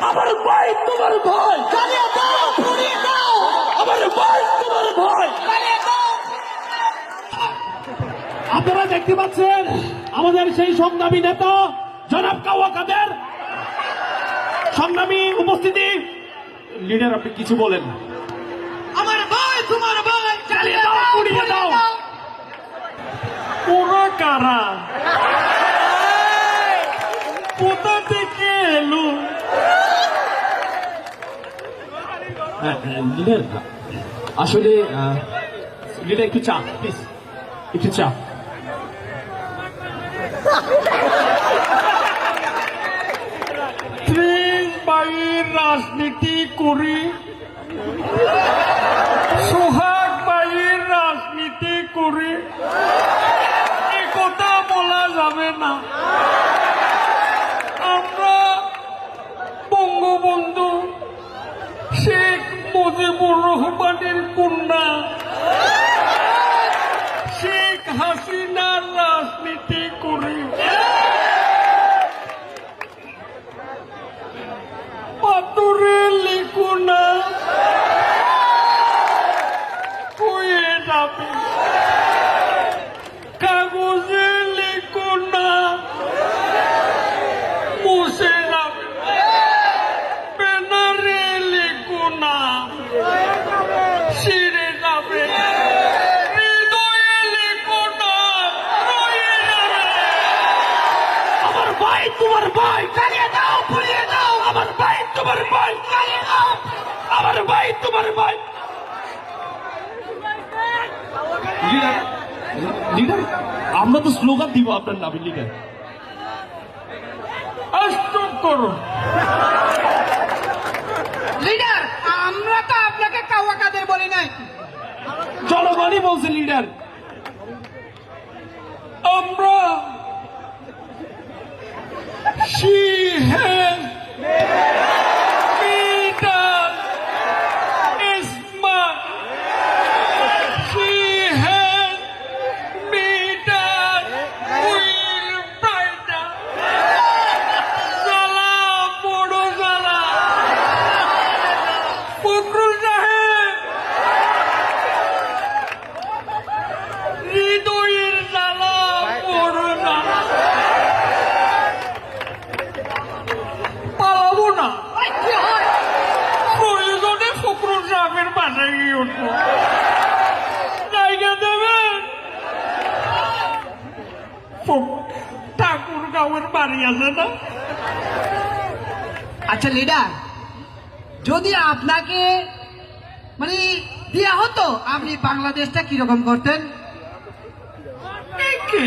আমার ভাই তোমার ভাই, জ্বালিয়ে দাও, পুড়িয়ে দাও, আমার ভাই তোমার ভাই। জ্বালিয়ে দাও। আপনারা দেখতে পাচ্ছেন আমাদের সেই সংগ্রামী নেতা জনাব কাওয়া কাদের সংগ্রামী উপস্থিতি। লিডার, আপনি কিছু বলেন। আমার ভাই তোমার ভাই, জ্বালিয়ে দাও, পুড়িয়ে দাও। ওরা কারা, কোথা থেকে এলো? লিডার, আসলে লিডার একটু চা প্লিজ, একটু চা। বাইর রাজনীতি করি, সোহাগ বাইর রাজনীতি করি, এ কথা বলা যাবে না। আমরা বঙ্গবন্ধু শেখ মুজিবুর রহমানের কন্যা শেখ হাসিনার রাজনীতি করি। পাথরে লিখো না, হয়ে যাবে। কাগজে লিখো না, মুছে যাবে। ব্যানারে লিখো না, ছিঁড়ে যাবে। হৃদয়ে লিখো না, রয়ে যাবে। আমার ভাই তোমার ভাই, জ্বালিয়ে দাও, পুড়িয়ে দাও, আমার ভাই তোমার ভাই, জ্বালিয়ে দাও। আমার ভাই তোমার ভাই। লিডার, লিডার, আমরা তো স্লোগান দিব আপনার নামে। লিডার, স্টপ করো। লিডার, আমরা তো আপনাকে কাওয়া কাদের বলি নাই। জনগণই বলছে লিডার। আমরা she has made us smart. She has made us will brighter. জ্বালা বড় জ্বালা। ফখরুল সাহেব, হৃদয়ের জ্বালা বড় জ্বালা। পালাবো না, ওই কি হয়? প্রয়োজনে ফখরুল সাহেবের বাসায় গিয়ে উঠবো। জায়গা দেবেন? ঠাকুর গাঁয়ের বাড়ি আছে না? আচ্ছা লিডার, যদি আপনাকে মানে দেয়া হতো, আপনি বাংলাদেশটা কিরকম করতেন? একে